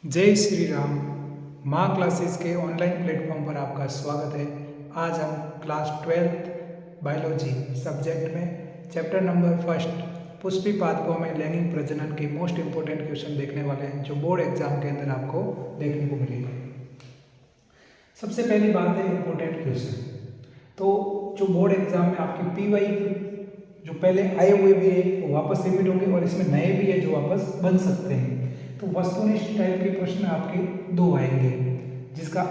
जय श्री राम। माँ क्लासेस के ऑनलाइन प्लेटफॉर्म पर आपका स्वागत है। आज हम क्लास 12th बायोलॉजी सब्जेक्ट में चैप्टर नंबर फर्स्ट पुष्पी पादपों में लैंगिक प्रजनन के मोस्ट इंपॉर्टेंट क्वेश्चन देखने वाले हैं, जो बोर्ड एग्जाम के अंदर आपको देखने को मिलेगा। सबसे पहली बात है इंपॉर्टेंट क्वेश्चन। तो जो बोर्ड एग्जाम में आपकी पीवाई जो पहले आए हुए भी है वो वापस रिपीट होंगे और इसमें नए भी है जो वापस बन सकते हैं। तो वस्तुनिष्ठ टाइप के प्रश्न आपके दो आएंगे, जिसका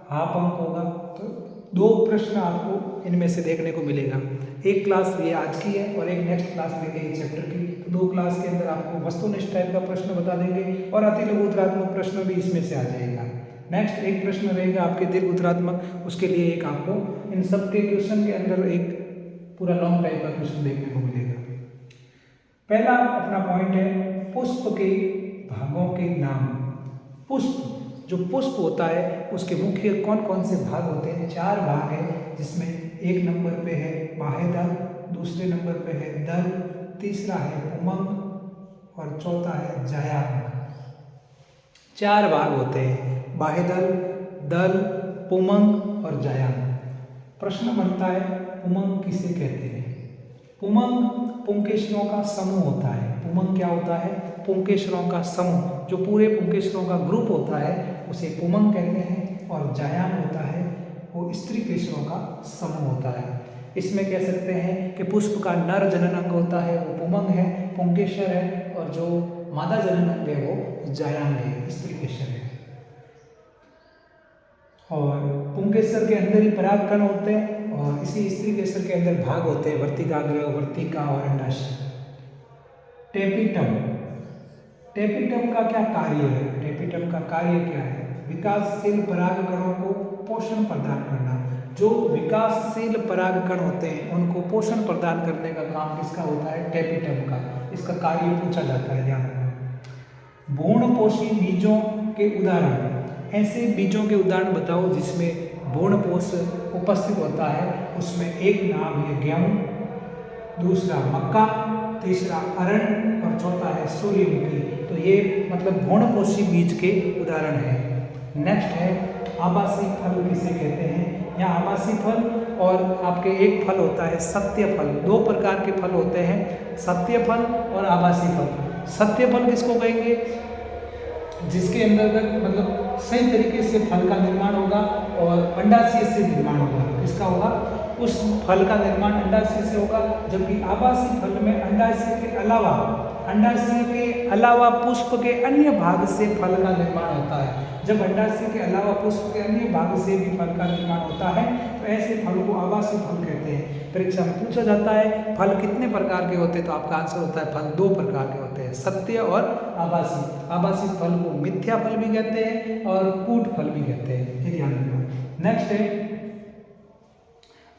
हाफ अंक होगा। तो दो प्रश्न आपको इनमें से देखने को मिलेगा। एक क्लास ये आज की है और एक नेक्स्ट क्लास लेंगे इस चैप्टर की। तो दो क्लास के अंदर आपको वस्तुनिष्ठ टाइप का प्रश्न बता देंगे और अति लघु उत्तरात्मक प्रश्न भी इसमें से आ जाएगा। नेक्स्ट एक प्रश्न रहेगा आपके दीर्घ उत्तरात्मक, उसके लिए एक आपको इन सब के क्वेश्चन के अंदर एक पूरा लॉन्ग टाइप का क्वेश्चन देखने को मिलेगा। पहला अपना पॉइंट है पुष्प के भागों के नाम। पुष्प जो पुष्प होता है उसके मुख्य कौन कौन से भाग होते हैं? 4 भाग हैं, जिसमें एक नंबर पे है बाह्यदल, दूसरे नंबर पे है दल, तीसरा है पुमंग और चौथा है जायांग। 4 भाग होते हैं, बाह्यदल, दल, पुमंग और जायांग। प्रश्न बनता है पुमंग किसे कहते हैं? पुमंग पुंकेसरों का समूह होता है। पुमंग क्या होता है? पुंकेसरों का समूह, जो पूरे पुंकेसरों का ग्रुप होता है उसे पुमंग कहते हैं। और जायांग होता है वो स्त्री केसरों का समूह होता है। इसमें कह सकते हैं कि पुष्प का नर जनन अंग होता है वो पुमंग है, पुंकेसर है, और जो मादा जनन अंग है वो जायांग है, स्त्री केसर है। और पुंकेसर के अंदर ही परागकण होते हैं और इसी स्त्री केसर के अंदर भाग होते हैं वर्तिकाग्र, वर्तिका और अंडाशय। टेपिटम, टेपिटम का क्या कार्य है? टेपिटम का कार्य क्या है? विकासशील परागकणों को पोषण प्रदान करना। जो विकासशील परागकण होते हैं उनको पोषण प्रदान करने का काम किसका होता है? टेपिटम का। इसका कार्य पूछा जाता है, ध्यान रखना। भ्रूणपोषी बीजों के उदाहरण। ऐसे बीजों के उदाहरण बताओ जिसमें भ्रूणपोष उपस्थित होता है। उसमें एक नाम है गेहूं, दूसरा मक्का, तीसरा अरण और चौथा है सूर्यमुखी। तो ये मतलब भ्रूणपोषी बीज के उदाहरण है। नेक्स्ट है आभासी फल किसे कहते हैं? यहाँ आभासी फल और आपके एक फल होता है सत्य फल। 2 प्रकार के फल होते हैं, सत्य फल और आभासी फल। सत्य फल किसको कहेंगे? जिसके अंतर्गत मतलब सही तरीके से फल का निर्माण होगा और अंडाशय से निर्माण होगा। किसका होगा? उस फल का निर्माण अंडाशय से होगा। जबकि आभासी फल में अंडाशय के अलावा पुष्प के अन्य भाग से फल का निर्माण होता है। जब अंडाशय के अलावा पुष्प के अन्य भाग से भी फल का निर्माण होता है तो ऐसे फल को आभासी फल कहते हैं। परीक्षा में पूछा जाता है फल कितने प्रकार के होते हैं, तो आपका आंसर होता है फल 2 प्रकार के होते हैं, सत्य और आभासी। आभासी फल को मिथ्या फल भी कहते हैं और कूट फल भी कहते हैं, ये ध्यान रखना। नेक्स्ट है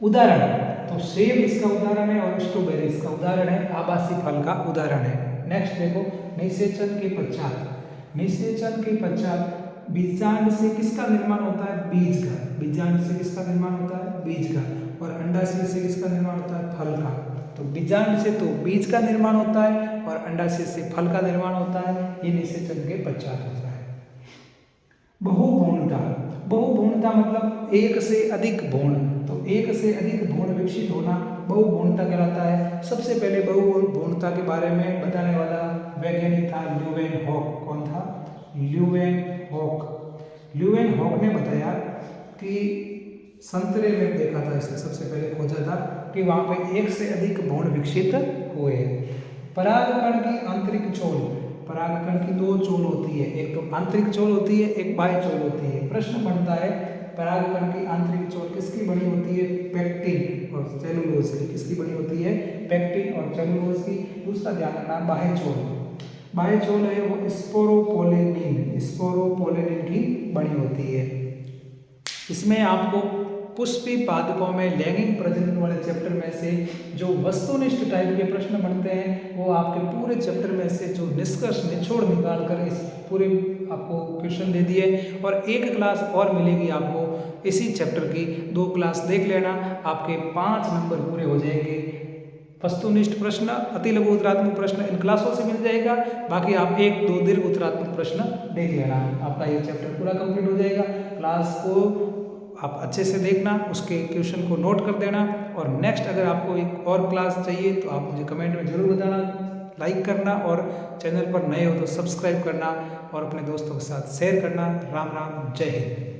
उदाहरण। तो सेब इसका उदाहरण है और स्ट्रॉबेरी इसका उदाहरण है, आभासी फल का उदाहरण है। नेक्स्ट देखो निषेचन के पश्चात। निषेचन के पश्चात बीजांड से किसका निर्माण होता है? बीज का। बीजांड से किसका निर्माण होता है? बीज का। और अंडाशय से किसका निर्माण होता है? फल का। तो बीजांड से तो बीज का निर्माण होता है और अंडाशय से फल का निर्माण होता है। ये निषेचन के पश्चात होता है। बहुभ्रूणता। बहुभ्रूणता मतलब एक से अधिक भ्रूण। तो एक से अधिक भ्रूण विकसित होना बहुभ्रूणता कहलाता है। सबसे पहले बहुभ्रूणता के बारे में बताने वाला वैज्ञानिक था ल्यूवेनहॉक। कौन था? ल्यूवेनहॉक। ल्यूवेनहॉक ने बताया कि संतरे में देखा था, इसने सबसे पहले खोजा था कि वहाँ पे एक से अधिक भ्रूण विकसित हुए। परागकण की आंतरिक चोल। परागकण की 2 चोल होती है, एक तो आंतरिक चोल होती है, एक बाह्य चोल होती है। प्रश्न बनता है परागकण की आंतरिक चोल किसकी बनी होती है? पेक्टिन और सेलुलोज की। किसकी बनी होती है? पेक्टिन और सेलुलोज की। दूसरा ध्यान रखना बाह्य चोल। बाह्य चोल है वो स्पोरोपोलेनिन, स्पोरोपोलेनिन की बनी होती है। इसमें आपको पुष्पी पादपों में लैंगिक प्रजनन वाले चैप्टर में से जो वस्तुनिष्ठ टाइप के प्रश्न बनते हैं वो आपके पूरे चैप्टर में से जो निष्कर्ष निचोड़ निकाल कर इस पूरे आपको क्वेश्चन दे दिए। और एक क्लास और मिलेगी आपको इसी चैप्टर की। 2 क्लास देख लेना, आपके 5 नंबर पूरे हो जाएंगे। वस्तुनिष्ठ प्रश्न, अति लघु उत्तरात्मक प्रश्न इन क्लासों से मिल जाएगा। बाकी आप 1-2 दीर्घ उत्तरात्मक प्रश्न देख लेना, आपका ये चैप्टर पूरा कंप्लीट हो जाएगा। क्लास को आप अच्छे से देखना, उसके क्वेश्चन को नोट कर देना, और नेक्स्ट अगर आपको एक और क्लास चाहिए तो आप मुझे कमेंट में ज़रूर बताना, लाइक करना, और चैनल पर नए हो तो सब्सक्राइब करना, और अपने दोस्तों के साथ शेयर करना। राम राम, जय हिंद।